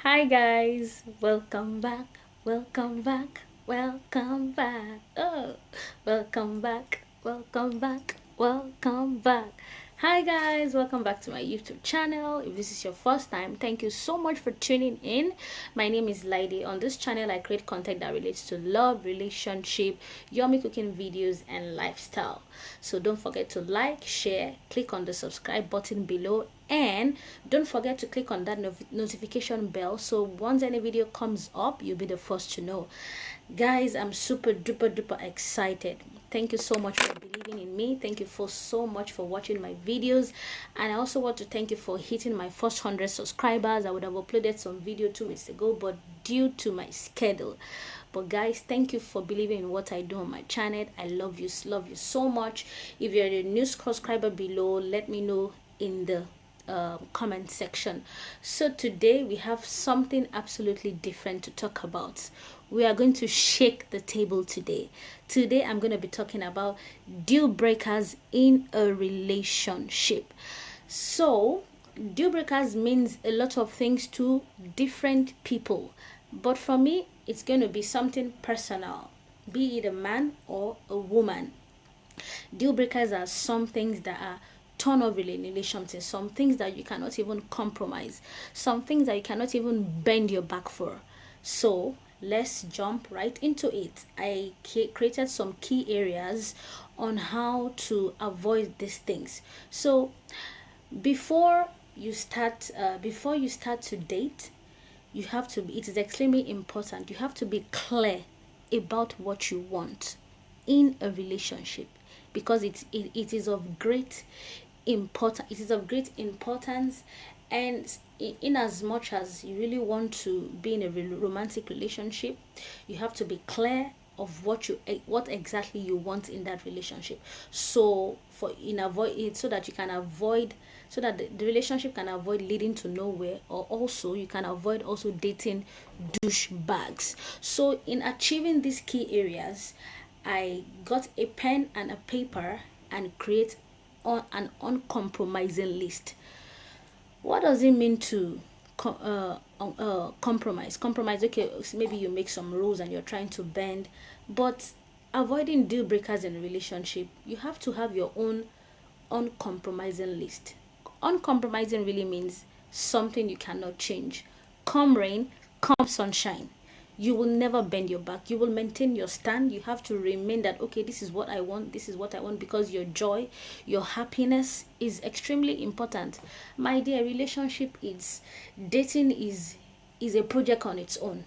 Hi guys, welcome back, welcome back, welcome back. Oh, welcome back, welcome back, welcome back. Hi guys, welcome back to my YouTube channel. If this is your first time, thank you so much for tuning in. My name is Lady. On this channel, I create content that relates to love, relationship, yummy cooking videos, and lifestyle. So don't forget to like, share, click on the subscribe button below, and don't forget to click on that notification bell so once any video comes up, you'll be the first to know. Guys, I'm super duper excited. Thank you so much for believing in me. Thank you for so much for watching my videos, and I also want to thank you for hitting my first 100 subscribers. I would have uploaded some video 2 weeks ago, but due to my schedule. But guys, thank you for believing in what I do on my channel. I love you so much. If you're a new subscriber below, let me know in the comment section. So today we have something absolutely different to talk about. We are going to shake the table today. Today I'm going to be talking about deal breakers in a relationship. So deal breakers means a lot of things to different people, but for me it's going to be something personal, be it a man or a woman. Deal breakers are some things that are turn off relationships, some things that you cannot even compromise, some things that you cannot even bend your back for. So let's jump right into it. I created some key areas on how to avoid these things. So before you start to date, you have to be, it is extremely important, you have to be clear about what you want in a relationship, because it is of great importance. And in as much as you really want to be in a romantic relationship, you have to be clear of what exactly you want in that relationship, so that you can avoid, so that the relationship can avoid leading to nowhere, or also you can avoid also dating douchebags. So in achieving these key areas, I got a pen and a paper and create on an uncompromising list. What does it mean to compromise? Okay, maybe you make some rules and you're trying to bend, but avoiding deal breakers in a relationship, you have to have your own uncompromising list. Uncompromising really means something you cannot change. Come rain, come sunshine, you will never bend your back. You will maintain your stand. You have to remain that, okay, this is what I want, because your joy, your happiness is extremely important. My dear, relationship is, dating is a project on its own.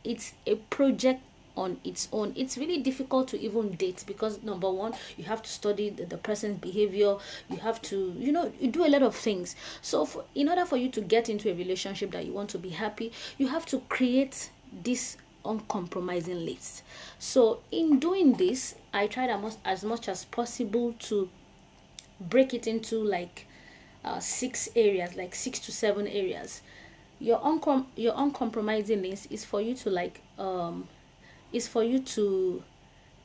It's a project on its own. It's really difficult to even date, because number one, you have to study the person's behavior, you have to, you do a lot of things. So in order for you to get into a relationship that you want to be happy, you have to create this uncompromising list. So in doing this, I tried as much as possible to break it into like 6 areas, like 6 to 7 areas. Your uncompromising list is for you to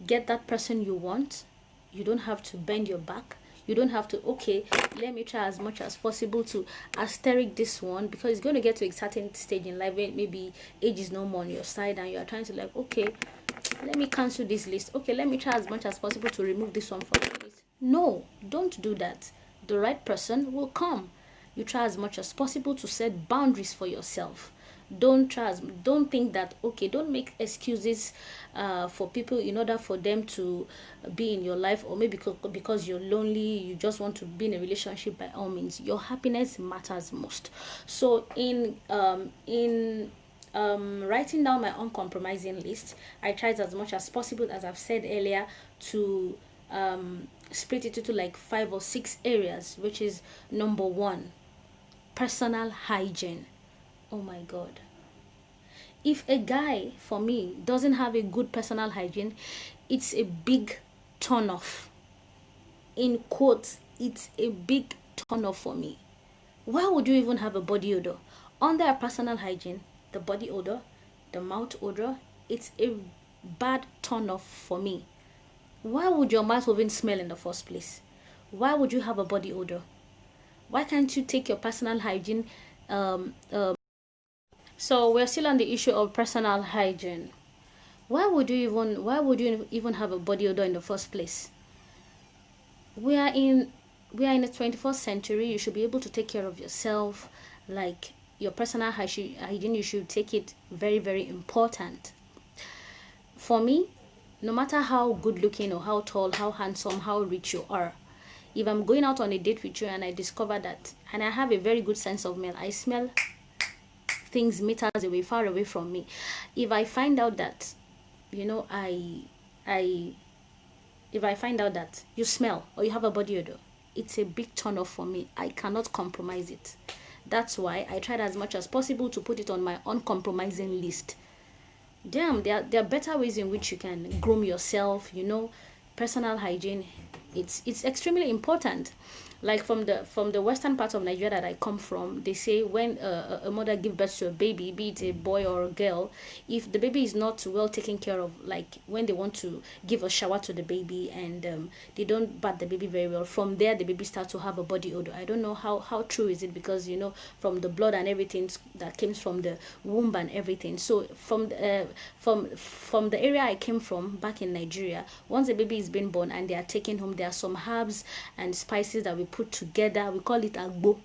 get that person you want. You don't have to bend your back. You don't have to, okay, let me try as much as possible to asterisk this one, because it's going to get to a certain stage in life where maybe age is no more on your side and you are trying to like, okay, let me cancel this list. Okay, let me try as much as possible to remove this one from the list. No, don't do that. The right person will come. You try as much as possible to set boundaries for yourself. Don't think that, okay, don't make excuses for people in order for them to be in your life, or maybe because you're lonely, you just want to be in a relationship. By all means, your happiness matters most. So in writing down my uncompromising list, I tried as much as possible, as I've said earlier, to split it into like 5 or 6 areas, which is number one, personal hygiene. Oh my god, if a guy, for me, doesn't have a good personal hygiene, it's a big turn off. In quotes, it's a big turn off for me. Why would you even have a body odor? Under a personal hygiene, the body odor, the mouth odor, it's a bad turn off for me. Why would your mouth even smell in the first place? Why would you have a body odor? Why can't you take your personal hygiene So we're still on the issue of personal hygiene. Why would you even have a body odor in the first place? We are in we are in the 21st century. You should be able to take care of yourself. Like your personal hygiene, you should take it very, very important. For me, no matter how good looking or how tall, how handsome, how rich you are, if I'm going out on a date with you and I discover that, and I have a very good sense of smell, I smell things meters away, far away from me. If I find out that, you know, I, if I find out that you smell or you have a body odor, it's a big turn off for me. I cannot compromise it. That's why I tried as much as possible to put it on my uncompromising list. Damn, there are better ways in which you can groom yourself, personal hygiene. It's extremely important. Like from the western part of Nigeria that I come from, they say when a mother gives birth to a baby, be it a boy or a girl, if the baby is not well taken care of, like when they want to give a shower to the baby and they don't bath the baby very well, from there the baby starts to have a body odor. I don't know how true is it, because from the blood and everything that comes from the womb and everything. So from the area I came from back in Nigeria, once the baby is being born and they are taken home, there are some herbs and spices that we put together. We call it agbo.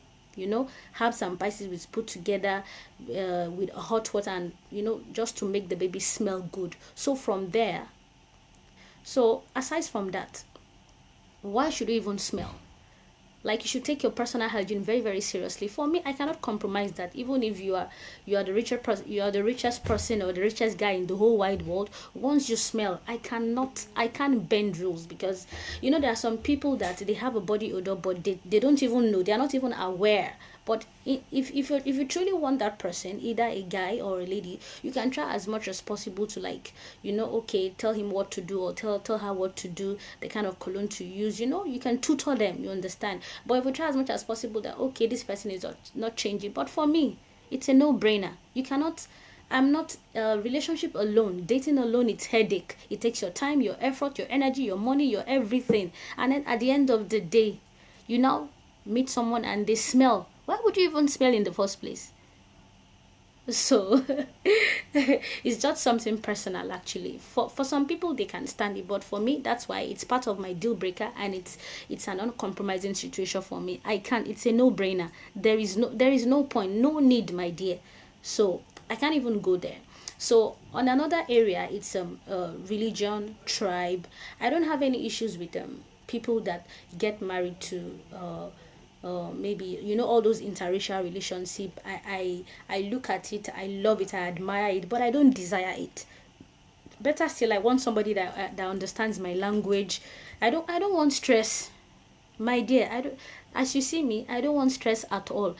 Herbs and spices we put together with hot water, and just to make the baby smell good. So from there, so aside from that, why should you even smell? Like, you should take your personal hygiene very, very seriously. For me, I cannot compromise that. Even if you are the richest person or the richest guy in the whole wide world, once you smell, I can't bend rules, because there are some people that they have a body odor, but they don't even know, they are not even aware. But if you truly want that person, either a guy or a lady, you can try as much as possible to, like, okay, tell him what to do, or tell her what to do, the kind of cologne to use. You can tutor them, you understand. But if we try as much as possible that, okay, this person is not changing. But for me, it's a no-brainer. You cannot. I'm not relationship alone, dating alone. It's headache. It takes your time, your effort, your energy, your money, your everything. And then at the end of the day, you now meet someone and they smell. Why would you even smell in the first place? So it's just something personal, actually. For some people, they can stand it, but for me, that's why it's part of my deal breaker, and it's an uncompromising situation for me. I can't. It's a no-brainer. There is no point, no need, my dear. So I can't even go there. So on another area, it's religion, tribe. I don't have any issues with people that get married to maybe all those interracial relationship. I look at it, I love it, I admire it, but I don't desire it. Better still, I want somebody that understands my language. I don't want stress, my dear. I don't. As you see me, I don't want stress at all.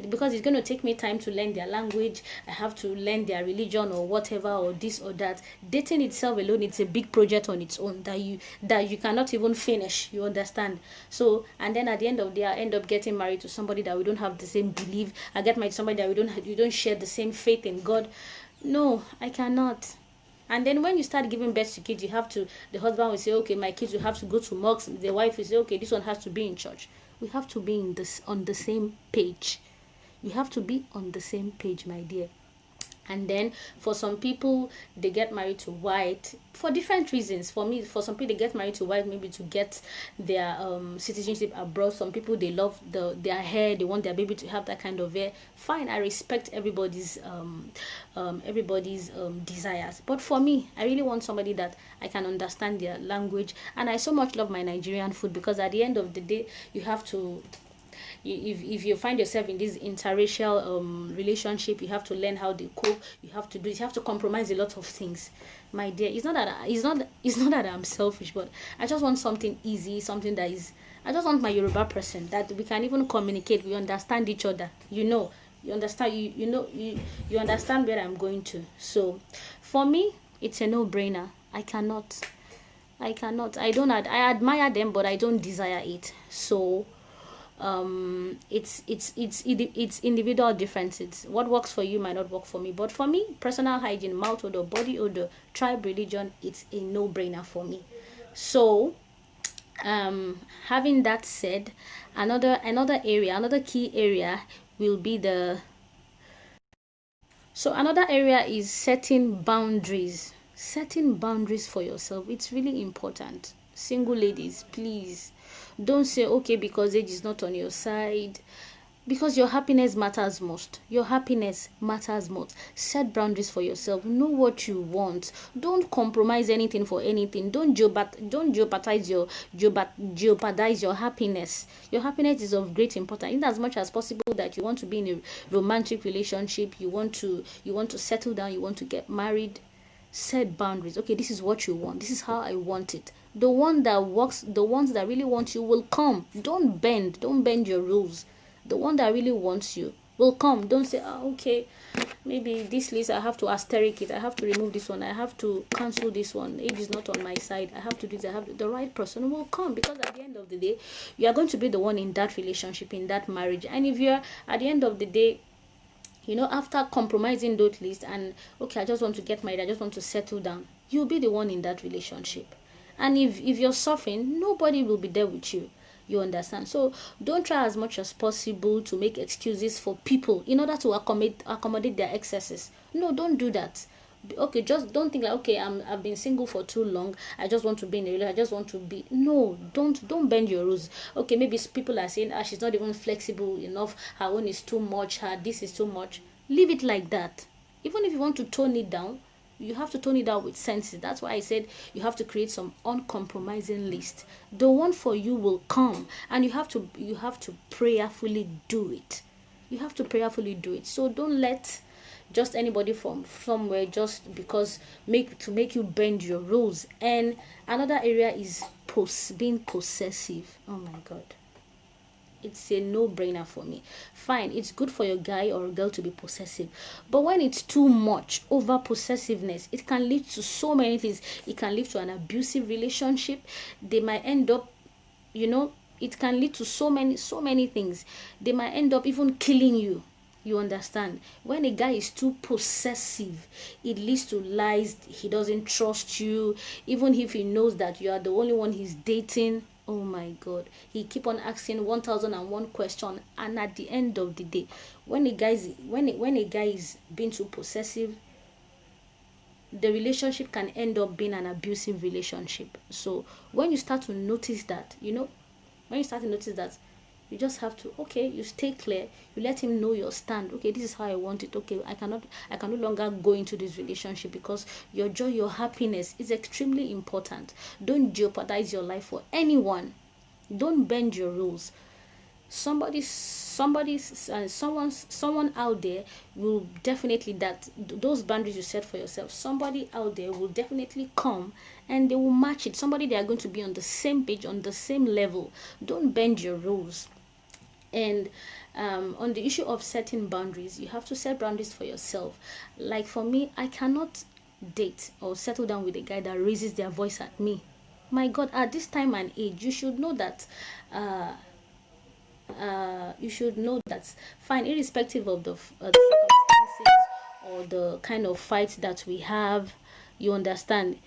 Because it's going to take me time to learn their language. I have to learn their religion or whatever, or this or that. Dating itself alone, it's a big project on its own that you cannot even finish. You understand? So, and then at the end of the day, I end up getting married to somebody that we don't have the same belief. I get married to somebody that we don't share the same faith in God. No, I cannot. And then when you start giving birth to kids, the husband will say, okay, my kids will have to go to mosque. The wife will say, okay, this one has to be in church. We have to be on the same page. We have to be on the same page, my dear. And then for some people, they get married to white for different reasons. For some people, they get married to white maybe to get their citizenship abroad. Some people, they love their hair, they want their baby to have that kind of hair. Fine, I respect everybody's desires. But for me, I really want somebody that I can understand their language. And I so much love my Nigerian food, because at the end of the day, you have to, if you find yourself in this interracial relationship, you have to learn how they cook. You have to compromise a lot of things, my dear. It's not that I'm selfish, but I just want something easy, something that is. I just want my Yoruba person that we can even communicate. We understand each other. You understand. You understand where I'm going to. So, for me, it's a no-brainer. I cannot. I cannot. I admire them, but I don't desire it. So it's individual differences. What works for you might not work for me, but for me, personal hygiene, mouth odor, body odor, tribe, religion, it's a no-brainer for me. So having that said, another key area will be the So another area is setting boundaries. Setting boundaries for yourself. It's really important. Single ladies, please don't say okay because age is not on your side. Because your happiness matters most. Your happiness matters most. Set boundaries for yourself. Know what you want. Don't compromise anything for anything. Don't jeopardize your happiness. Your happiness is of great importance. In as much as possible that you want to be in a romantic relationship, you want to settle down, you want to get married, set boundaries. Okay, this is what you want. This is how I want it. The one that works, the ones that really want you will come. Don't bend your rules. The one that really wants you will come. Don't say, okay, maybe this list I have to asterisk it, I have to remove this one, I have to cancel this one, age is not on my side, I have to do this, the right person will come. Because at the end of the day, you are going to be the one in that relationship, in that marriage. And if you're at the end of the day, after compromising those lists and okay, I just want to get married, I just want to settle down, you'll be the one in that relationship. And if you're suffering, nobody will be there with you. You understand? So don't try as much as possible to make excuses for people in order to accommodate their excesses. No, don't do that. Okay, just don't think like, okay, I've been single for too long, I just want to be in a relationship, I just want to be. No, don't bend your rules. Okay, maybe people are saying, she's not even flexible enough, her own is too much, her this is too much. Leave it like that. Even if you want to tone it down, you have to tone it down with sense. That's why I said you have to create some uncompromising list. The one for you will come, and you have to prayerfully do it. You have to prayerfully do it. So don't let just anybody from somewhere just because make you bend your rules. And another area is being possessive. Oh my God. It's a no-brainer for me. Fine, it's good for your guy or girl to be possessive, but when it's too much, over possessiveness, it can lead to so many things. It can lead to an abusive relationship. They might end up, it can lead to so many things. They might end up even killing you. You understand? When a guy is too possessive, it leads to lies. He doesn't trust you, even if he knows that you are the only one he's dating. Oh my God, he keep on asking 1001 question, and at the end of the day, when a guy is being too possessive, the relationship can end up being an abusive relationship. So when you start to notice that, you just have to, okay, you stay clear, you let him know your stand. Okay, this is how I want it. Okay, I can no longer go into this relationship because your joy, your happiness is extremely important. Don't jeopardize your life for anyone. Don't bend your rules. Someone out there will definitely, that those boundaries you set for yourself, somebody out there will definitely come and they will match it. Somebody, they are going to be on the same page, on the same level. Don't bend your rules. And on the issue of setting boundaries, you have to set boundaries for yourself. Like for me, I cannot date or settle down with a guy that raises their voice at me. My God, at this time and age, you should know that fine, irrespective of the circumstances or the kind of fights that we have, you understand,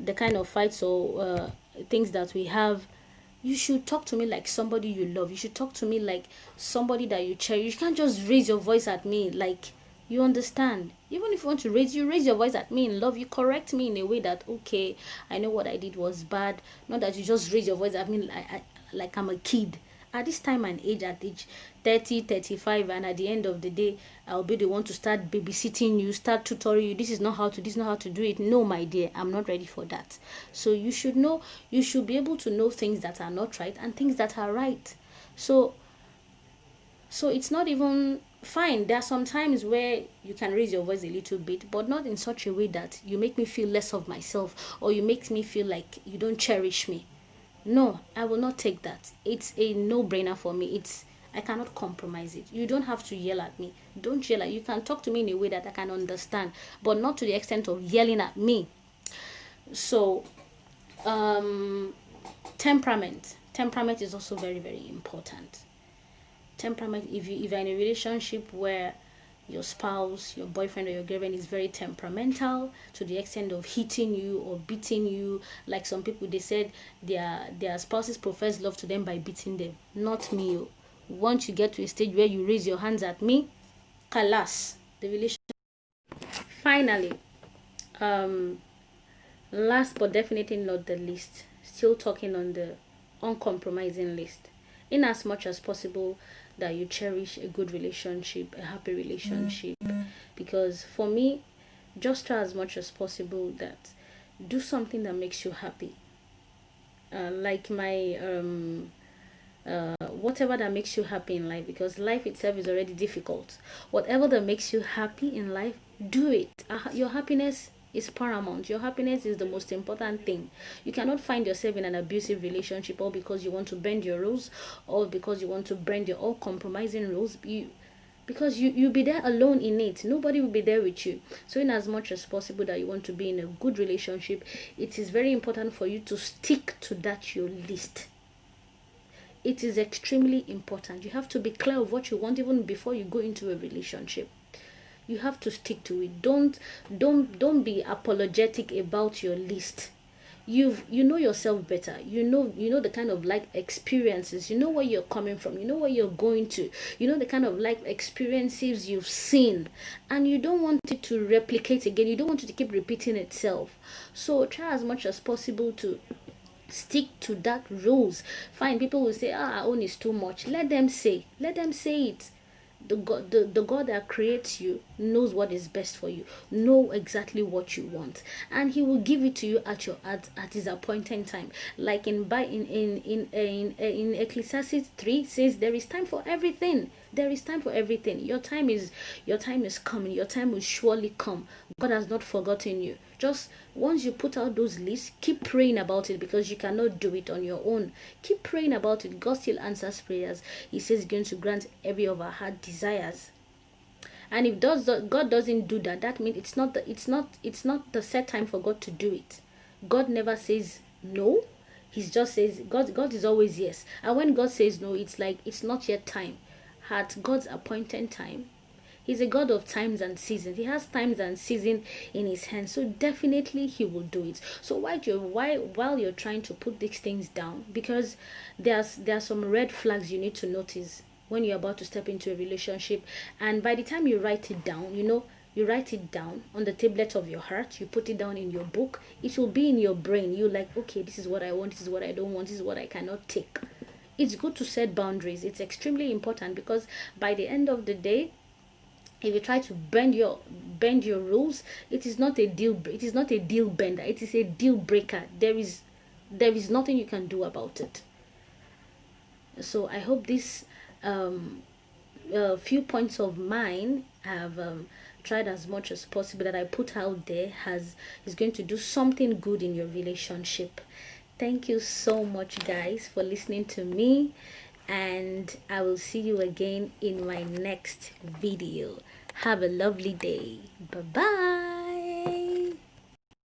the kind of fights or things that we have, you should talk to me like somebody you love. You should talk to me like somebody that you cherish. You can't just raise your voice at me. Like, you understand? Even if you want to raise your voice at me in love, you correct me in a way that, okay, I know what I did was bad. Not that you just raise your voice at me like I'm a kid. At this time and age, at age 30, 35, and at the end of the day, I'll be the one to start babysitting you, start tutoring you. This is not how to do it. No, my dear, I'm not ready for that. So you should know, you should be able to know things that are not right and things that are right. So it's not even fine. There are some times where you can raise your voice a little bit, but not in such a way that you make me feel less of myself or you make me feel like you don't cherish me. No, I will not take that. It's a no-brainer for me. I cannot compromise it. You don't have to yell at me. Don't yell at. You can talk to me in a way that I can understand, but not to the extent of yelling at me. So, temperament. Temperament is also very, very important. Temperament. If you're in a relationship where your spouse, your boyfriend or your girlfriend is very temperamental to the extent of hitting you or beating you, like some people, they said their spouses profess love to them by beating them. Not me. Once you get to a stage where you raise your hands at me, kalas, the relationship finally, last but definitely not the least, still talking on the uncompromising list. In as much as possible that you cherish a good relationship, a happy relationship. Because for me, just try as much as possible that do something that makes you happy. Like my whatever that makes you happy in life, because life itself is already difficult. Whatever that makes you happy in life, do it. Your happiness is paramount. Your happiness is the most important thing. You cannot find yourself in an abusive relationship, or because you want to bend your rules, or because you want to bend your all compromising rules. Because you'll be there alone in it. Nobody will be there with you. So in as much as possible that you want to be in a good relationship, it is very important for you to stick to that your list. It is extremely important. You have to be clear of what you want even before you go into a relationship. You have to stick to it. Don't be apologetic about your list. You know yourself better. You know the kind of life experiences. You know where you're coming from. You know where you're going to. You know the kind of life experiences you've seen, and you don't want it to replicate again. You don't want it to keep repeating itself. So try as much as possible to stick to that rules. Fine, people will say, our own is too much. Let them say it. The God that creates you knows what is best for you, know exactly what you want, and he will give it to you at his appointed time. Like in Ecclesiastes 3 says, there is time for everything. There is time for everything. Your time is coming. Your time will surely come. God has not forgotten you. Just once you put out those lists, keep praying about it, because you cannot do it on your own. Keep praying about it. God still answers prayers. He says he's going to grant every of our heart desires. And if God doesn't do that, that means it's not the set time for God to do it. God never says no. He just says God is always yes. And when God says no, it's like it's not yet time. At God's appointed time, he's a God of times and seasons. He has times and seasons in his hands. So definitely he will do it. So while you're trying to put these things down, because there are some red flags you need to notice when you're about to step into a relationship. And by the time you write it down, you write it down on the tablet of your heart, you put it down in your book, it will be in your brain. You like, okay, this is what I want, this is what I don't want, this is what I cannot take. It's good to set boundaries. It's extremely important, because by the end of the day, if you try to bend your rules, it is not a deal bender, it is a deal breaker. There is nothing you can do about it. So I hope this few points of mine have tried as much as possible that I put out there is going to do something good in your relationship. Thank you so much, guys, for listening to me, and I will see you again in my next video. Have a lovely day. Bye bye.